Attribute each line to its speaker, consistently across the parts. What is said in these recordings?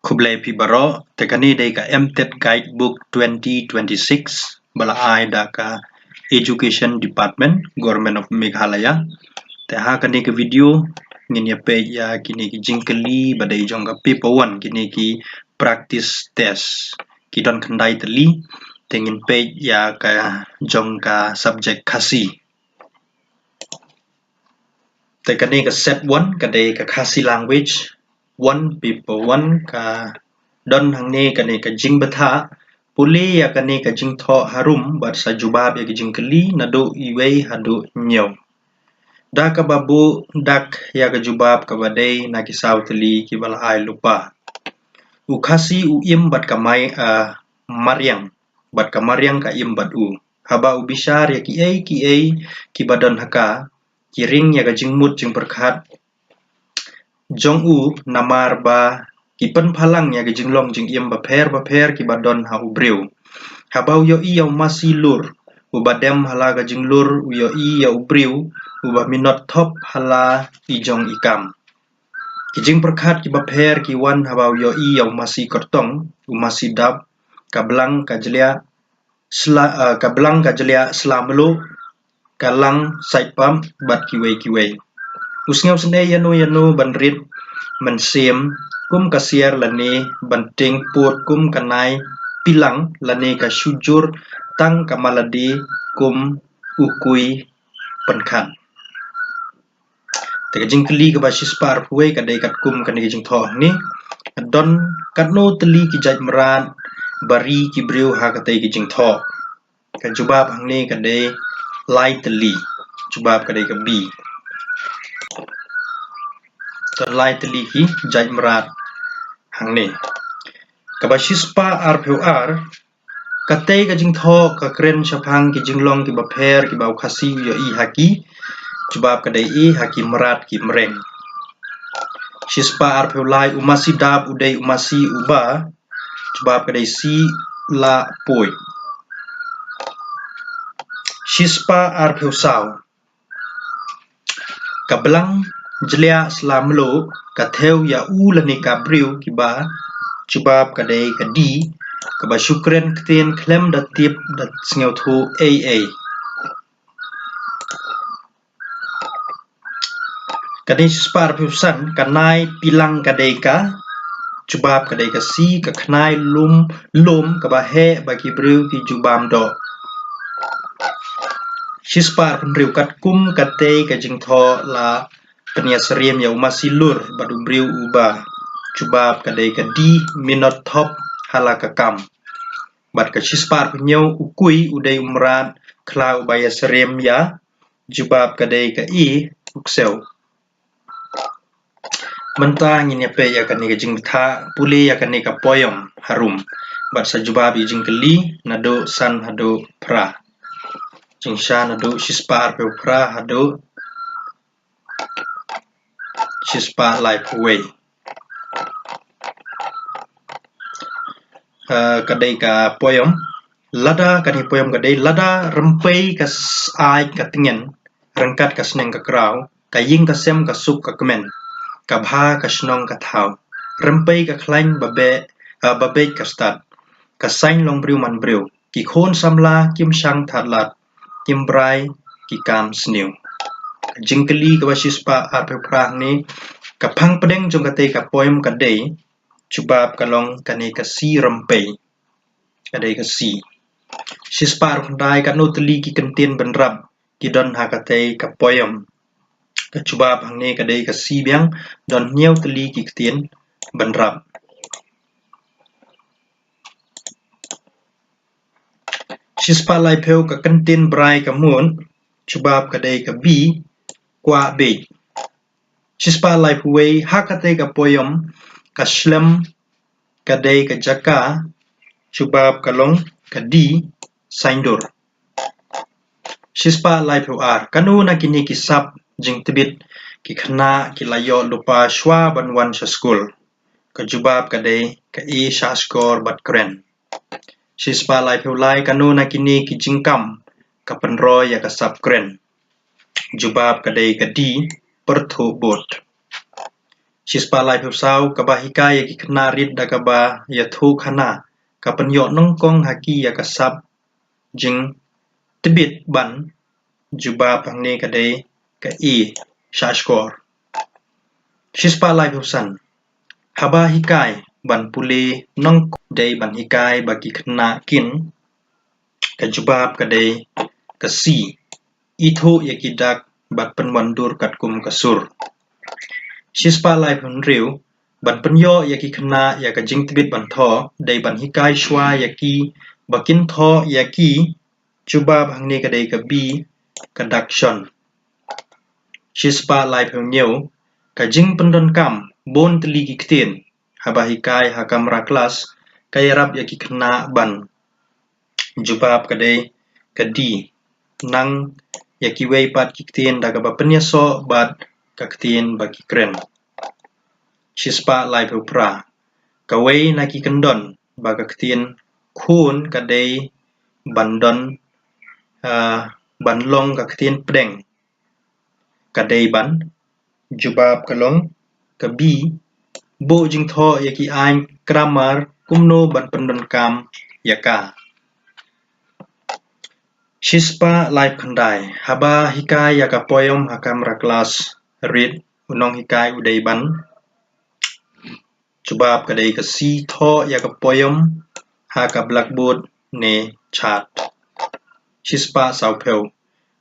Speaker 1: Kublai pi baro tekani dei ka MTET Guidebook 2026 bala ai da ka Education Department Government of Meghalaya te ha kani ke video ngin ya page ya kini ki jingkeli badai jong ka paper 1 kini ki practice test ki don kandai teli tengin page ya ka jong ka subject khasi te kani ka set 1 kadai ka khasi language 1 paper 1 ka don hangne kani ka jing betha puli ya kani ka jing tho harum bar sajubab ya jingkeli nado iwei hadu nyaw da ka babu dak ya ka jubab ka badai na ki sautli ki bala ai lupa u khasi u im bat ka mai maryang bat ka maryang ka im bat u haba u bishar ya ki ki badan haka ki ring ya ka jingmut jing perkhat jong u namar ba ki pen phalang ya ki jinglong jing im ba pher ki badon ha u breu haba u yo i ya masilur u badem hala ka jinglur u yo i ya u breu u ba minot thop hala i jong ikam ki jing perkhat ki ba pher ki wan haba u yo i ya masi kortong u masi dab kablang ka jlia kablang ka jlia slamlu kalang saipam bat kiwei usngau sene yanu banrit mensiem kum kasier lani banting put kum kanai pilang lani ka sujur tang kamaladi kum ukui penkhan te jingkeli ka basis par puai ka dei kat kum kan jing tho ni don katno teli ki jaj mran bari ki breu ha ka tei ki jing tho ka jubab hangni ka dei lai teli jubab ka dei ka bi terlai teliki jaj merat hangni kabasis pa RPR katei ka jing tho ka kren chapang ki jinglong ki bapher ki bau khasi yo i haki jubab ka dei i haki merat ki mreng shispa RPR lai umasi dab udai umasi uba jubab ka dei si la poi shispa RPR sau kablang jlia slamlo ka theo ya u lani ka breu ki ba jubab ka dei ka di ka ba shukren kten klem da tip da sngeu thu aa kadai spar pusan kanai pilang ka dei ka jubab ka dei ka si ka khnai lum ka ba he ba ki breu ki jubam do shispar penriu kat kum katei ka jingtho la penia seriem ya umasilur badu breu uba jubab ka dei ka di minot thop hala ka kam bat ka shispar penyau ukui udai umrat klau baya seriem ya jubab ka dei ka i ukseu mentang ini pe ya kan ni ka jingtha puli ya kan ni ka poyom harum bat sa jubab i jingkeli nado san hado pra jingshan hado shispar pe pra hado shispa life away kadai ka poem lada kani poem kadai lada rempai ka ai ka tingen rengkat ka sneng ka krau ka ying ka sem ka sup ka kemen ka bha ka snong ka thau rempai ka klain babe ka start ka sain long briu man briu ki khon samla kim sang thatlat kim brai ki kam snew jingkeli ka shispa arpe prang ni ka phang pedeng jong ka te ka poem ka dei jubab kalong kani ka si rempai ka dei ka si shispar hundai ka no teli ki kentien benrap ki don ha ka te ka poem ka jubab hangne ka dei ka si biang don niau teli ki kentien benrap shispa lai pheu ka kentien brai ka mun jubab ka dei ka bi kwa be shispa lai huwei ha ka te ka poem ka shlem ka dei ka jaka jubab kalong ka di saindur shispa lai pheu ar kanu na kini ki sap jing tibit ki khna ki layo lupa shwa banwan sha school ka jubab ka dei ka i sha score bat kren shispa lai pheu lai kanu na kini ki jingkam ka penroy ya ka sap kren jubab ka dei ka di perthu bot Shispa lai phusau kabahika ya kiknarit da kaba ya thu khana kapanyo nongkong haki ya kasap jing tibit ban juba pangne kadai ka shashkor. Shispa lai phusan haba hikai ban pule nong dai ban hikai bagi kena kin ka jubab kadai ka itho ya kidak bat penwandur kat kum kasur. Shispa lai phun riu ban penyo ya ki kena ya ka jing tibit ban tho dai ban hikai shwa ya ki bakin tho ya ki jubab hangne kadai ka kadak shon. Shispa lai phun nyeu ka jing pendon kam bon teli ki ktien haba hikai ha kamera kelas kayarap ya ki kena ban jubab kadai kadi nang ya ki wei pat ki ktien da ka ba penyaso bat ka ktien bagi kren. Shispa lai phun pra ka wei na ki kendon ba ka ktien khun kadai bandon ban long ka ktien pedeng kadai ban jubab kalong ka bo jing tho ya ki ain kramar kumno ban pendon kam ya ka. Shispa lai pandai haba hikai ya ka poyom ha kamera kelas read unong hikai udai ban jubab kadai ka tho ya ka poyom ha ka blackboard ne chat. Shispa sau pheu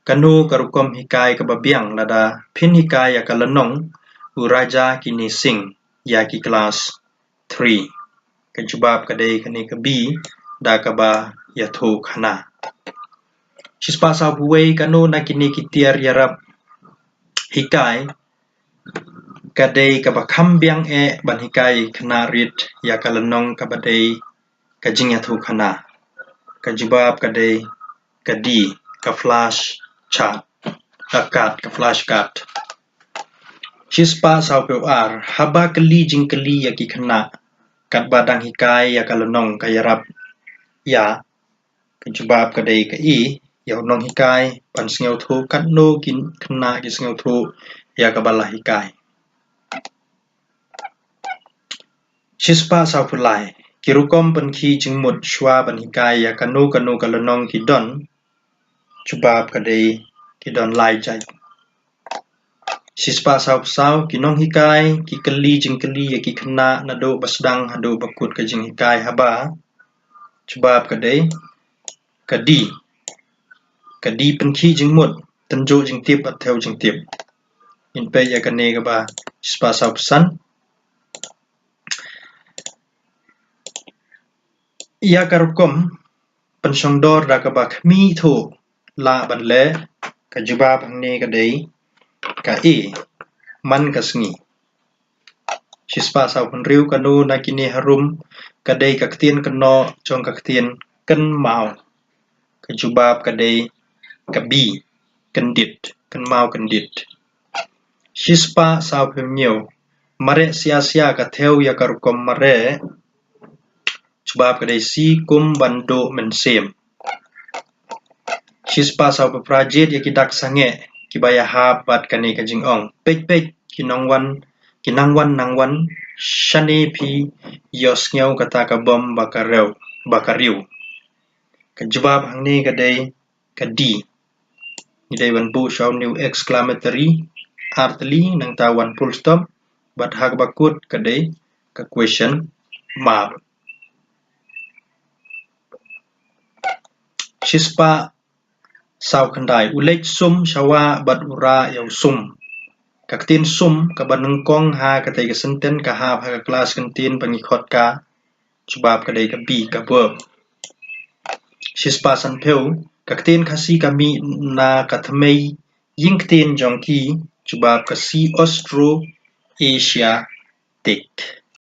Speaker 1: kanu karukom hikai ka babiang lada phin hikai ya ka lanong uraja kini sing ya ki kelas 3 ka jubab kadai kani ka da ka ba ya thu khana. Shispa sau buwei kanu na kini kitiar yarap hikai kadai ka bakam biang ban hikai kena rit ya ka lanong ka badai ka jing ya thu khana ka jubab kadai ka ka flash chat ka flash card. Shispa sau peu haba keli jing keli ya ki kena kat badang hikai ya ka lanong ka yarap ya ka jubab kadai ka ya nong hikai pan sngeu thu kat no kin kena ki sngeu thu ya ka bala hikai. Shispa sau pulai kirukom pen ki jingmut shwa ban hikai ya kanu ka lanong ki don jubab kadai ki don lai jai. Shispa sau kinong hikai ki keli jing keli ya ki kena nado basdang hado bakut ka jing hikai haba jubab kadai kadi pen ki jingmut tenjo jing tip atheu jing tip in pe ya kane ka ba shispa sau pesan ya karukom pensyongdor da ka ba khmi tho la ban le ka jubab hangne kadai ka man ka sngi. Shispa sau penriu kanu na kini harum kadai ka ktien keno chong ka ktien ken mau ka jubab kadai ka kendit ken mau kendit. Shispa sau pemnyeu mare sia ka theu ya karukom mare jubab kadai kum bando mensem. Shispa sau peprajit ya kidak sange kibaya hap bat kani ka jing ong pek kinangwan nangwan shani pi yos ngeu kata ka bom bakariu ka jawab hangne kadai ka idai ban bu show new exclamatory artli nang tawan full stop bat hak bakut kadai ka question mark. Shispa sau kandai ulek sum shawa bat ura yau sum kaktin sum ka banengkong ha katai ka senten ka ha ka kelas kantin pangikot ka jubab kadai ka ka verb. Shispa san peu kaktin kasi kami na katmei yingtin jongki jubab ka Austro Asia tik.